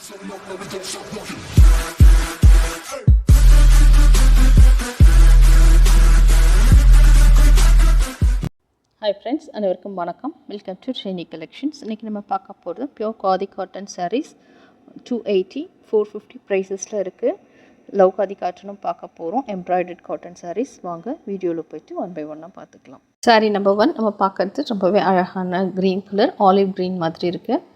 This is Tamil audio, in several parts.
Hi friends, அனைவருக்கும் வணக்கம். Welcome to Shiny Collections. இன்றைக்கி நம்ம பார்க்க போகிறது பியோர் காதி காட்டன் சாரீஸ் 280 450 ப்ரைஸஸில் இருக்குது. லவ் காதி காட்டனும் பார்க்க போகிறோம். Embroidered cotton saris. வாங்க வீடியோவில் போய்ட்டு ஒன் பை ஒன்னாக பார்த்துக்கலாம். சாரீ நம்பர் 1 நம்ம பார்க்குறது ரொம்பவே அழகான க்ரீன் கலர், ஆலிவ் க்ரீன் மாதிரி இருக்குது.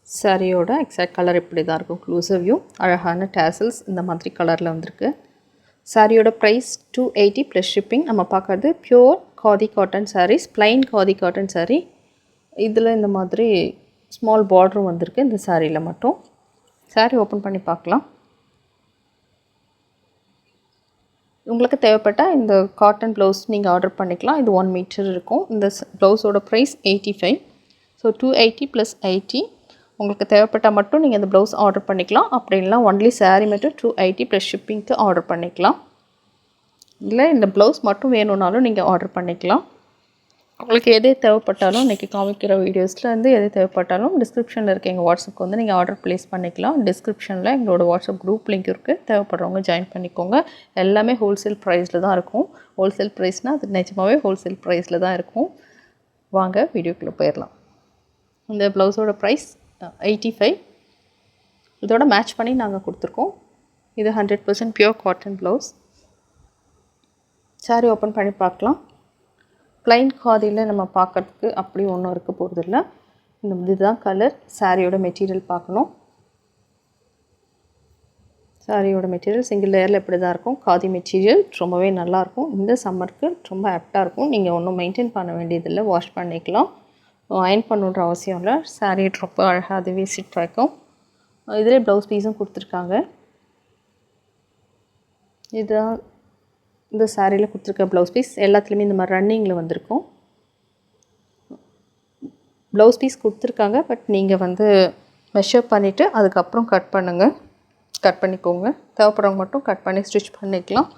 சாரியோட எக்ஸாக்ட் கலர் இப்படி தான் இருக்கும். க்ளோஸர் வியூ, அழகான டேசல்ஸ் இந்த மாதிரி கலரில் வந்திருக்கு. சாரியோட ப்ரைஸ் 280 ப்ளஸ் ஷிப்பிங். நம்ம பார்க்குறது pure khadi cotton saris, plain khadi cotton sari. இதில் இந்த மாதிரி ஸ்மால் பார்டரும் வந்திருக்கு இந்த சாரியில் மட்டும். சாரீ ஓப்பன் பண்ணி பார்க்கலாம். உங்களுக்கு தேவைப்பட்டால் இந்த காட்டன் ப்ளவுஸ் நீங்கள் ஆர்டர் பண்ணிக்கலாம். இது 1 மீட்டர் இருக்கும். இந்த ப்ளவுஸோட ப்ரைஸ் 85. So 280 plus 80. உங்களுக்கு தேவைப்பட்டால் மட்டும் நீங்கள் இந்த ப்ளவுஸ் ஆர்டர் பண்ணிக்கலாம். அப்படின்லாம் ஒன்லி சாரீ மட்டும் 280 ப்ளஸ் ஷிப்பிங்க்கு ஆர்டர் பண்ணிக்கலாம். இல்லை இந்த ப்ளவுஸ் மட்டும் வேணும்னாலும் நீங்கள் ஆர்டர் பண்ணிக்கலாம். உங்களுக்கு எது தேவைப்பட்டாலும் இன்றைக்கி காமிக்கிற வீடியோஸில் வந்து எது தேவைப்பட்டாலும் டிஸ்கிரிப்ஷனில் இருக்க எங்கள் வாட்ஸ்அப்புக்கு வந்து நீங்கள் ஆர்டர் ப்ளேஸ் பண்ணிக்கலாம். டிஸ்கிரிப்ஷனில் எங்களோட வாட்ஸ்அப் குரூப் லிங்க் இருக்குது. தேவைப்படுறவங்க ஜாயின் பண்ணிக்கோங்க. எல்லாமே ஹோல்சேல் ப்ரைஸில் தான் இருக்கும். ஹோல்சேல் ப்ரைஸ்னால் அது நிஜமாகவே ஹோல்சேல் ப்ரைஸில் தான் இருக்கும். வாங்க வீடியோக்குள்ளே போயிடலாம். இந்த ப்ளவுஸோட ப்ரைஸ் 85. இதோட மேட்ச் பண்ணி நாங்கள் கொடுத்துருக்கோம். இது 100% pure cotton blouse. Sari open பண்ணி பார்க்கலாம். ப்ளைன் காதியில் நம்ம பார்க்குறதுக்கு அப்படி ஒன்றும் இருக்க போகிறதில்ல. இதுதான் கலர். சாரியோட மெட்டீரியல் பார்க்கணும். சாரியோட மெட்டீரியல் சிங்கிள் லேயரில் இப்படி தான் இருக்கும். காதி மெட்டீரியல் ரொம்பவே நல்லாயிருக்கும். இந்த சம்மருக்கு ரொம்ப ஆப்டாக இருக்கும். நீங்கள் ஒன்றும் மெயின்டைன் பண்ண வேண்டியதில்லை, வாஷ் பண்ணிக்கலாம். அயன் பண்ணுன்ற அவசியம் இல்லை. சாரீ ரொம்ப அழகாக அதுவே சிட் இருக்கும். இதிலே ப்ளவுஸ் பீஸும் கொடுத்துருக்காங்க. இதுதான் இந்த சாரியில் கொடுத்துருக்க ப்ளவுஸ் பீஸ். எல்லாத்துலேயுமே இந்த மாதிரி ரன்னிங்கில் வந்திருக்கும். ப்ளவுஸ் பீஸ் கொடுத்துருக்காங்க. பட் நீங்கள் வந்து மெஷர் பண்ணிவிட்டு அதுக்கப்புறம் கட் பண்ணிக்கோங்க. தேவைப்படுறவங்க மட்டும் கட் பண்ணி ஸ்டிச் பண்ணிக்கலாம்.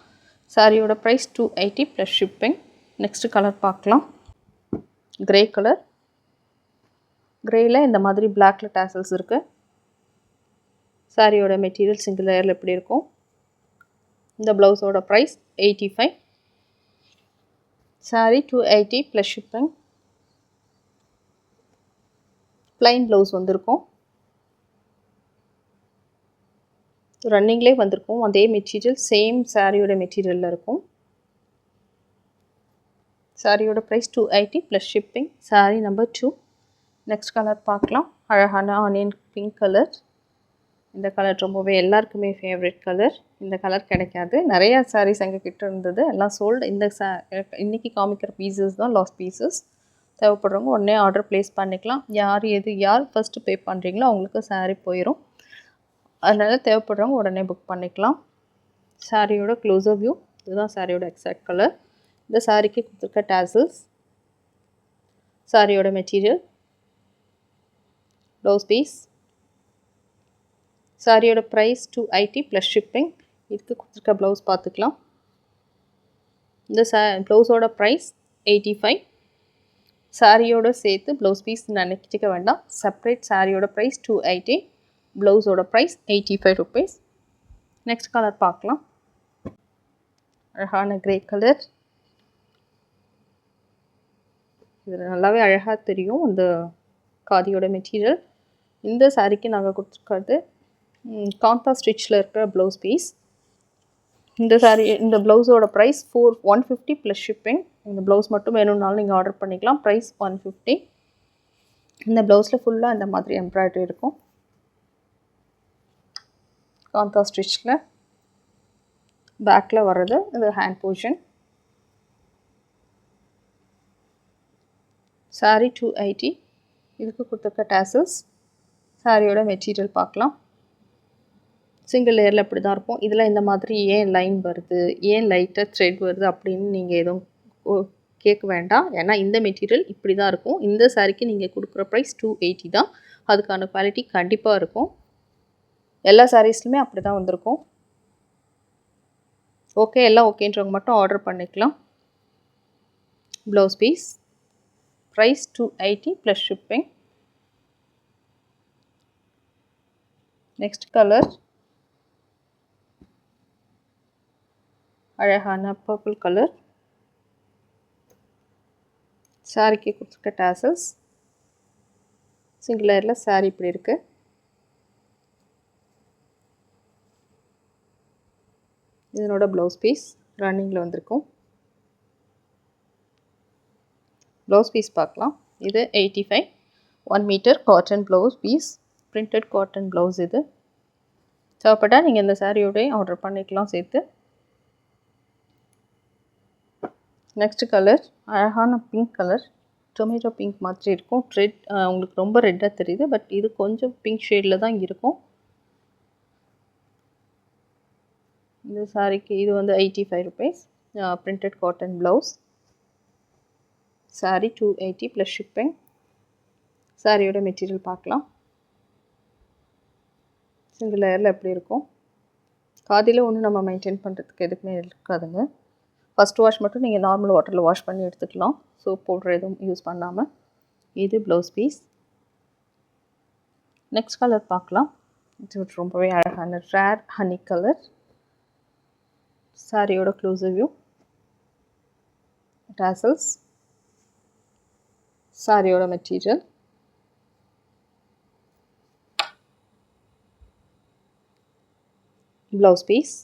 சாரியோட price 280 plus shipping. Next colour பார்க்கலாம். Grey colour. க்ரேயில் இந்த மாதிரி பிளாக்ல டேசல்ஸ் இருக்குது. சாரியோட மெட்டீரியல் சிங்கிள் லேயரில் எப்படி இருக்கும். இந்த ப்ளவுஸோட price 85. Sari 280 plus shipping. Plain blouse வந்திருக்கும். ரன்னிங்லேயே வந்திருக்கும். அதே மெட்டீரியல் சேம் சாரியோட மெட்டீரியலில் இருக்கும். சாரியோட price 280 plus shipping. Sari number 2. Next colour பார்க்கலாம். அழகான ஆனியன் பிங்க் கலர். இந்த கலர் ரொம்பவே எல்லாருக்குமே ஃபேவரட் கலர். இந்த கலர் கிடைக்காது. நிறையா சாரீஸ் எங்கள் கிட்ட இருந்தது, எல்லாம் சோல்டு. இன்றைக்கி காமிக்கிற பீசஸ் தான் லாஸ்ட் பீசஸ். தேவைப்படுறவங்க உடனே ஆர்டர் ப்ளேஸ் பண்ணிக்கலாம். யார் ஃபஸ்ட்டு பே பண்ணுறீங்களோ அவங்களுக்கு சாரீ போயிடும். அதனால் தேவைப்படுறவங்க உடனே புக் பண்ணிக்கலாம். சாரியோட க்ளோஸர் வியூ. இதுதான் சாரியோட எக்ஸாக்ட் கலர். இந்த சாரிக்கு கொடுத்துருக்க டேசல்ஸ். சாரியோட மெட்டீரியல், ப்ளவுஸ் பீஸ். சாரியோட ப்ரைஸ் 280 ப்ளஸ் ஷிப்பிங். இதுக்கு கொடுத்துருக்க ப்ளவுஸ் பார்த்துக்கலாம். இந்த ப்ளவுஸோட ப்ரைஸ் 85. சாரியோட சேர்த்து ப்ளவுஸ் பீஸ் நினைக்கிக்க வேண்டாம். செப்பரேட் சாரியோட ப்ரைஸ் 280, ப்ளவுஸோட ப்ரைஸ் 85 ருபீஸ். நெக்ஸ்ட் கலர் பார்க்கலாம். அழகான க்ரே கலர். இது நல்லாவே அழகாக தெரியும் இந்த காதியோட மெட்டீரியல். இந்த சாரிக்கு நாங்கள் கொடுத்துருக்கிறது காந்தா ஸ்டிச்சில் இருக்கிற ப்ளவுஸ் பீஸ். இந்த ப்ளவுஸோட ப்ரைஸ் 150 ப்ளஸ் ஷிப்பிங். இந்த ப்ளவுஸ் மட்டும் வேணும்னாலும் நீங்கள் ஆர்டர் பண்ணிக்கலாம். ப்ரைஸ் 150. இந்த ப்ளவுஸில் ஃபுல்லாக இந்த மாதிரி எம்ப்ராய்டரி இருக்கும். காந்தா ஸ்டிச்சில் பேக்கில் வர்றது இந்த ஹேண்ட் போர்ஷன். சாரி 280. இதுக்கு கொடுத்துருக்க டேசல்ஸ். சாரியோட மெட்டீரியல் பார்க்கலாம். சிங்கிள் லேயரில் இப்படி தான் இருக்கும். இதில் இந்த மாதிரி ஏன் லைன் வருது, ஏன் லைட்டாக த்ரெட் வருது அப்படின்னு நீங்கள் எதுவும் கேட்க வேண்டாம். ஏன்னா இந்த மெட்டீரியல் இப்படி தான் இருக்கும். இந்த சாரிக்கு நீங்கள் கொடுக்குற ப்ரைஸ் 280 தான். அதுக்கான குவாலிட்டி கண்டிப்பாக இருக்கும். எல்லா சாரீஸ்லையுமே அப்படி தான் வந்திருக்கும். ஓகே, எல்லாம் ஓகேன்றவங்க மட்டும் ஆர்டர் பண்ணிக்கலாம். Blouse piece price 280 plus shipping. Next colour அழகான பர்பிள் கலர். சாரிக்கு கொடுத்துருக்க டாசல்ஸ். சிங்கிள் லேயரில் சாரி இப்படி இருக்குது. இதனோட ப்ளவுஸ் பீஸ் ரன்னிங்கில் வந்திருக்கும். ப்ளவுஸ் பீஸ் பார்க்கலாம். இது 85 1 metre cotton blouse piece, printed cotton blouse. இது தேவைப்பட்டால் நீங்கள் இந்த சாரியோடய ஆர்டர் பண்ணிக்கலாம் சேர்த்து. நெக்ஸ்ட் கலர் அழகான பிங்க் கலர், டொமேட்டோ பிங்க் மாதிரி இருக்கும். ரெட் உங்களுக்கு ரொம்ப ரெட்டாக தெரியுது, பட் இது கொஞ்சம் பிங்க் ஷேடில் தான் இருக்கும். இந்த சாரிக்கு இது வந்து 85 rupees. Printed cotton blouse. Sorry 280 plus shipping. சாரியோட மெட்டீரியல் பார்க்கலாம். சிங்கிள் லேயரில் எப்படி இருக்கும். காதியில் ஒன்று நம்ம மெயின்டைன் பண்ணுறதுக்கு எதுக்குமே இருக்காதுங்க. ஃபஸ்ட் வாஷ் மட்டும் நீங்கள் நார்மல் வாட்டரில் வாஷ் பண்ணி எடுத்துக்கலாம், சோப் பவுடர் எதுவும் யூஸ் பண்ணாமல். இது ப்ளவுஸ் பீஸ். நெக்ஸ்ட் கலர் பார்க்கலாம். இது ரொம்பவே அழகான ரேர் ஹனி கலர். சாரியோட க்ளோஸர் வியூ, டாசல்ஸ், சாரியோட மெட்டீரியல், ப்ளவுஸ் பீஸ்.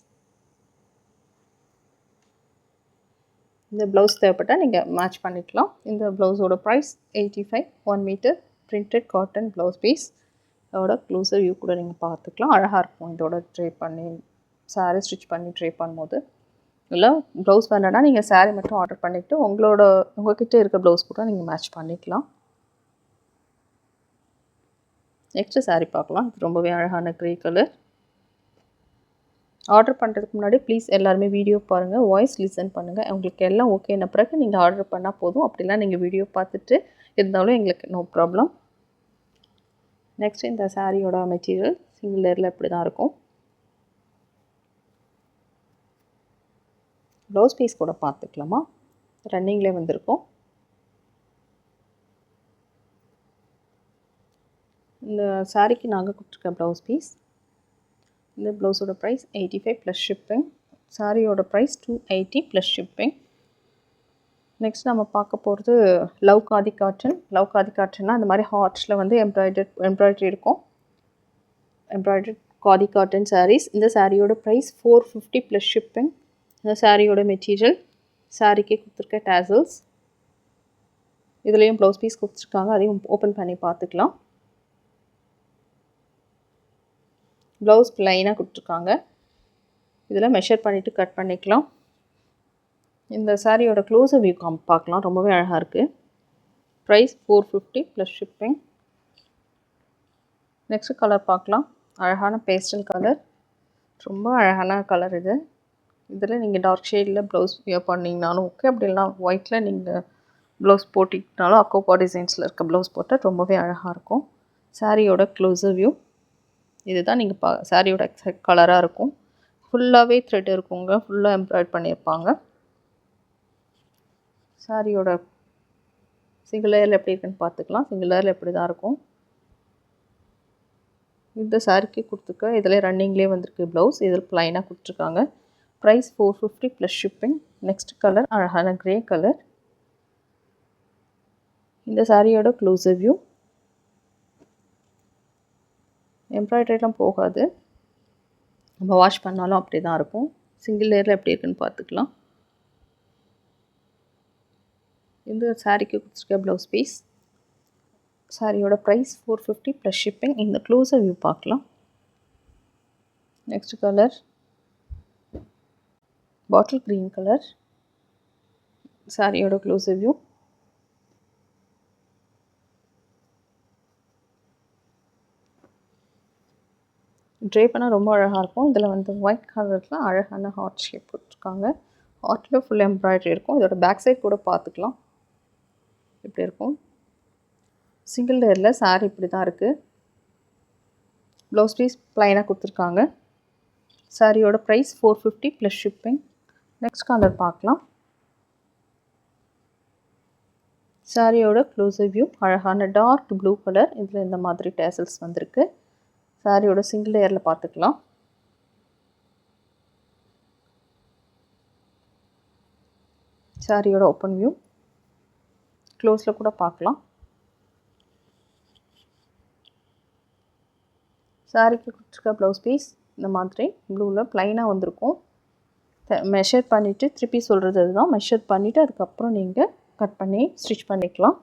இந்த ப்ளவுஸ் தேவைப்பட்டால் நீங்கள் மேட்ச் பண்ணிக்கலாம். இந்த ப்ளவுஸோட price 85 1 metre printed cotton blouse piece. அதோட க்ளோஸர் வியூ கூட நீங்கள் பார்த்துக்கலாம். அழகாக இருக்கும் இதோட ட்ரை பண்ணி சாரீ ஸ்டிச் பண்ணி ட்ரை பண்ணும்போது. இல்லை ப்ளவுஸ் வேணுன்னா நீங்கள் சாரீ மட்டும் ஆர்டர் பண்ணிவிட்டு உங்கள்கிட்ட இருக்க ப்ளவுஸ் கூட நீங்கள் மேட்ச் பண்ணிக்கலாம். நெக்ஸ்ட்டு சாரீ பார்க்கலாம். இது ரொம்பவே அழகான க்ரே கலர். ஆர்டர் பண்ணுறதுக்கு முன்னாடி ப்ளீஸ் எல்லாருமே வீடியோ பாருங்கள், வாய்ஸ் லிசன் பண்ணுங்கள். உங்களுக்கு எல்லாம் ஓகேன பிறகு நீங்கள் ஆர்டர் பண்ணால் போதும். அப்படிலாம் நீங்கள் வீடியோ பார்த்துட்டு இருந்தாலும் எங்களுக்கு நோ ப்ராப்ளம். நெக்ஸ்ட் இந்த சாரியோட மெட்டீரியல் சிங்கிள் லேயரில் இப்படி தான் இருக்கும். ப்ளவுஸ் பீஸ் கூட பார்த்துக்கலாமா, ரன்னிங்லேயே வந்திருக்கும். இந்த சாரிக்கு நாங்கள் கொடுத்துருக்க ப்ளவுஸ் பீஸ். இந்த ப்ளவுஸோட ப்ரைஸ் 85 ப்ளஸ் ஷிப்பிங். சாரியோட ப்ரைஸ் 280 ப்ளஸ் ஷிப்பிங். நெக்ஸ்ட் நம்ம பார்க்க போகிறது love khadi cotton. Love khadi காட்டன்னா அந்த மாதிரி ஹார்ட்ஸில் வந்து எம்ப்ராய்டரி இருக்கும். Embroidery khadi cotton sarees. இந்த சாரியோட ப்ரைஸ் 450 ப்ளஸ் ஷிப்பிங். இந்த சாரியோட மெட்டீரியல், சாரிக்கு கொடுத்துருக்க டாசல்ஸ். இதுலேயும் ப்ளவுஸ் பீஸ் கொடுத்துருக்காங்க, அதையும் ஓப்பன் பண்ணி பார்த்துக்கலாம். ப்ளவுஸ் ப்ளைனாக கொடுத்துருக்காங்க. இதில் மெஷர் பண்ணிவிட்டு கட் பண்ணிக்கலாம். இந்த சாரியோட க்ளோஸர் வியூ பார்க்கலாம். ரொம்பவே அழகாக இருக்குது. Price 450 plus shipping. Next colour பார்க்கலாம். அழகான பேஸ்டல் கலர், ரொம்ப அழகான கலர் இது. இதில் நீங்கள் டார்க் ஷேடில் ப்ளவுஸ் வியர் பண்ணிங்கனாலும் ஓகே, அப்படி இல்லைனா ஒயிட்டில் நீங்கள் ப்ளவுஸ் போட்டிங்கனாலும் அக்கோப்பா டிசைன்ஸில் இருக்க ப்ளவுஸ் போட்டால் ரொம்பவே அழகாக இருக்கும். சாரியோட க்ளோஸர் வியூ இதுதான். நீங்கள் சாரியோட எக்ஸாக்ட் கலராக இருக்கும். ஃபுல்லாகவே த்ரெட் இருக்குங்க, ஃபுல்லாக எம்ப்ராய்ட் பண்ணியிருப்பாங்க. சாரியோட சிங்கிள் லேயரில் எப்படி இருக்குன்னு பார்த்துக்கலாம். சிங்கிள் லேயரில் எப்படி தான் இருக்கும். இந்த சாரிக்கு கொடுத்துருக்க இதில் ரன்னிங்லேயே வந்திருக்கு ப்ளவுஸ். இதில் ப்ளைனாக கொடுத்துருக்காங்க. Price 450 plus shipping. Next colour அழகான க்ரே கலர். இந்த சாரியோட க்ளோஸர் வியூ. எம்ப்ராய்டரிலாம் போகாது, நம்ம வாஷ் பண்ணாலும் அப்படி தான் இருக்கும். சிங்கிள் லேயரில் எப்படி இருக்குன்னு பார்த்துக்கலாம். இந்த சாரிக்கு கொடுத்துருக்க ப்ளவுஸ் பீஸ். சாரியோட ப்ரைஸ் 450 ப்ளஸ் ஷிப்பிங். இந்த க்ளோஸர் வியூ பார்க்கலாம். Next colour bottle green colour. சாரியோட க்ளோஸர் வியூ. ட்ரை பண்ணால் ரொம்ப அழகாக இருக்கும். இதில் வந்து ஒயிட் கலரில் அழகான ஹார்ட் ஷேப் கொடுத்துருக்காங்க. ஹார்ட்டில் ஃபுல் எம்ப்ராய்டரி இருக்கும். இதோட பேக் சைட் கூட பார்த்துக்கலாம் இப்படி இருக்கும். சிங்கிள் லேயரில் சாரி இப்படி தான் இருக்குது. ப்ளவுஸ் பீஸ் ப்ளைனாக கொடுத்துருக்காங்க. சாரியோட price 450 plus shipping. Next colour பார்க்கலாம். சாரியோட க்ளோஸர் வியூ அழகான டார்க் ப்ளூ கலர். இதில் இந்த மாதிரி டேசல்ஸ் வந்திருக்கு. சாரியோட சிங்கிள் லேயரில் பார்த்துக்கலாம். சாரியோட ஓப்பன் வியூ க்ளோஸில் கூட பார்க்கலாம். சாரிக்கு கொடுத்துருக்க ப்ளவுஸ் பீஸ் இந்த மாதிரி ப்ளூவில் ப்ளைனாக வந்திருக்கும். மெஷர் பண்ணிவிட்டு திருப்பி சொல்கிறது அதுதான். மெஷர் பண்ணிவிட்டு அதுக்கப்புறம் நீங்கள் கட் பண்ணி ஸ்டிச் பண்ணிக்கலாம்.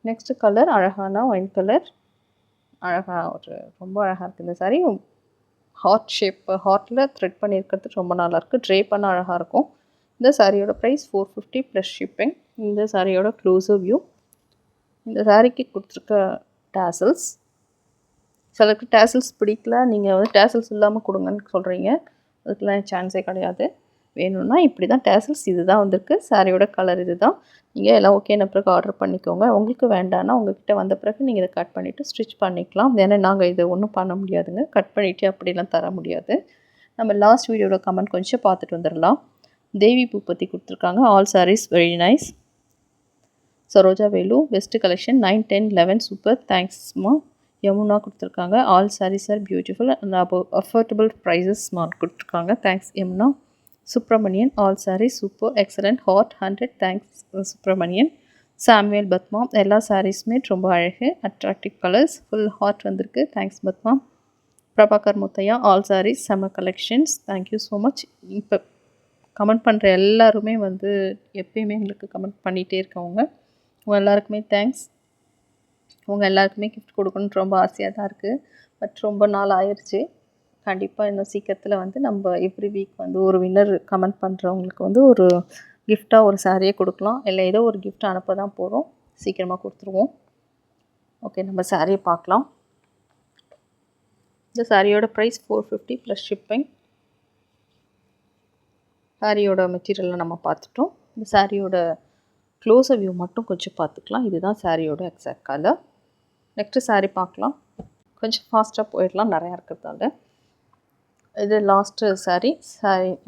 நெக்ஸ்ட்டு கலர் அழகான ஒயின் கலர். அழகாக ரொம்ப அழகாக இருக்குது இந்த சாரீ. ஹார்ட் ஷேப் ஹார்ட்டில் த்ரெட் பண்ணியிருக்கிறது ரொம்ப நல்லாயிருக்கு. ட்ரே பண்ண அழகாக இருக்கும். இந்த சாரியோட ப்ரைஸ் 450 ப்ளஸ் ஷிப்பிங். இந்த சாரியோட க்ளோஸர் வியூ. இந்த சாரிக்கு கொடுத்துருக்க டேசல்ஸ். சிலருக்கு டேசல்ஸ் பிடிக்கல, நீங்கள் வந்து டேசல்ஸ் இல்லாமல் கொடுங்கன்னு சொல்கிறீங்க. அதுக்கெலாம் சான்ஸே கிடையாது. வேணும்னா இப்படி தான் டேசல்ஸ் இது தான் வந்திருக்கு. சாரியோட கலர் இது தான். நீங்கள் எல்லாம் ஓகேன பிறகு ஆர்டர் பண்ணிக்கோங்க. உங்களுக்கு வேண்டான்னா உங்கள்கிட்ட வந்த பிறகு நீங்கள் இதை கட் பண்ணிவிட்டு ஸ்டிச் பண்ணிக்கலாம். ஏன்னா நாங்கள் இதை ஒன்றும் பண்ண முடியாதுங்க. கட் பண்ணிவிட்டு அப்படிலாம் தர முடியாது. நம்ம லாஸ்ட் வீடியோட கமெண்ட் கொஞ்சம் பார்த்துட்டு வந்துடலாம். தேவி பூபதி கொடுத்துருக்காங்க. All sarees very nice. Saroja Velu best collection 9, 10, 11 super தேங்க்ஸ்மா. யமுனா கொடுத்துருக்காங்க. All sarees are beautiful and affordable prices mark கொடுத்துருக்காங்க. Thanks Yamuna. Subramanian all sarees super excellent heart 100 thanks Subramanian. Samuel Padma எல்லா சாரீஸுமே ரொம்ப அழகு அட்ராக்டிவ் கலர்ஸ் ஃபுல் ஹாட் வந்திருக்கு. Thanks Padma. Prabhakar Muthaiah all sarees செம்ம கலெக்ஷன்ஸ் தேங்க்யூ ஸோ மச். இப்போ கமெண்ட் பண்ணுற எல்லாருமே வந்து எப்பயுமே எங்களுக்கு கமெண்ட் பண்ணிகிட்டே இருக்கவங்க. உங்கள் எல்லாருக்குமே தேங்க்ஸ். உங்கள் எல்லாருக்குமே கிஃப்ட் கொடுக்கணுன்னு ரொம்ப ஆசையாக தான் இருக்குது. பட் ரொம்ப நாள் ஆயிடுச்சு. கண்டிப்பாக இன்னும் சீக்கிரத்தில் வந்து நம்ம எவ்ரி வீக் வந்து ஒரு வின்னர் கமெண்ட் பண்ணுறவங்களுக்கு வந்து ஒரு கிஃப்டாக ஒரு சாரியே கொடுக்கலாம். இல்லை ஏதோ ஒரு கிஃப்ட் அனுப்ப தான் போகிறோம். சீக்கிரமாக கொடுத்துருவோம். ஓகே, நம்ம சாரியை பார்க்கலாம். இந்த சாரியோட ப்ரைஸ் 450 ப்ளஸ் ஷிப்பிங். சாரியோட மெட்டீரியலில் நம்ம பார்த்துட்டோம். இந்த சாரியோட க்ளோஸர் வியூ மட்டும் கொஞ்சம் பார்த்துக்கலாம். இதுதான் சாரியோட எக்ஸாக்ட் கலர். நெக்ஸ்ட்டு சாரீ பார்க்கலாம். கொஞ்சம் ஃபாஸ்ட்டாக போயிடலாம் நிறையா இருக்கிறதால. இது லாஸ்ட்டு சாரீ.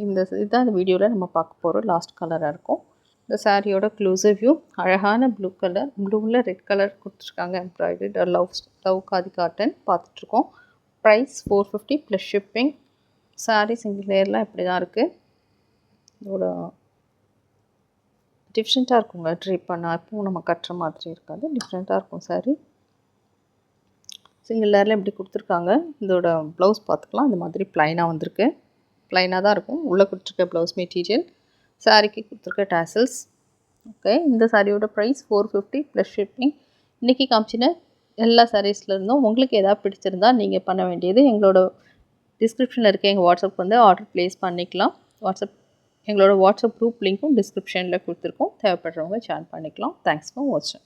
இதுதான் இந்த வீடியோவில் நம்ம பார்க்க போகிறோம். லாஸ்ட் கலராக இருக்கும். இந்த சாரியோட க்ளோஸர் வியூ அழகான ப்ளூ கலர். ப்ளூவில் ரெட் கலர் கொடுத்துருக்காங்க. எம்ப்ராய்டரி லவ் காதி காட்டன் பார்த்துட்ருக்கோம். Price 450 plus shipping. Saree single லேயர்லாம் இப்படி தான் இருக்குது. இதோட டிஃப்ரெண்ட்டாக இருக்குங்க. ட்ரை பண்ணால் இப்போவும் நம்ம கட்டுற மாதிரி இருக்காது. டிஃப்ரெண்ட்டாக இருக்கும் சாரீ. சிங்கிள் லேயரில் இப்படி கொடுத்துருக்காங்க. இதோட ப்ளவுஸ் பார்த்துக்கலாம். இந்த மாதிரி ப்ளைனாக வந்திருக்கு. ப்ளைனாக தான் இருக்கும். உள்ளே கொடுத்துருக்க ப்ளவுஸ் மெட்டீரியல். சாரிக்கு கொடுத்துருக்க டேசல்ஸ். ஓகே, இந்த சாரியோட ப்ரைஸ் 450 ப்ளஸ் ஷிப்பிங். இன்றைக்கி காமிச்சின எல்லா சாரீஸ்லேருந்தும் உங்களுக்கு எதாவது பிடிச்சிருந்தால் நீங்கள் பண்ண வேண்டியது எங்களோட டிஸ்கிரிப்ஷனில் இருக்க எங்கள் வாட்ஸ்அப் வந்து ஆர்டர் ப்ளேஸ் பண்ணிக்கலாம். எங்களோட வாட்ஸ்அப் குரூப் லிங்க்கும் டிஸ்கிரிப்ஷனில் கொடுத்துருக்கோம். தேவைப்படுறவங்க ஜாயின் பண்ணிக்கலாம். தேங்க்ஸ் ஃபார் வாட்சிங்.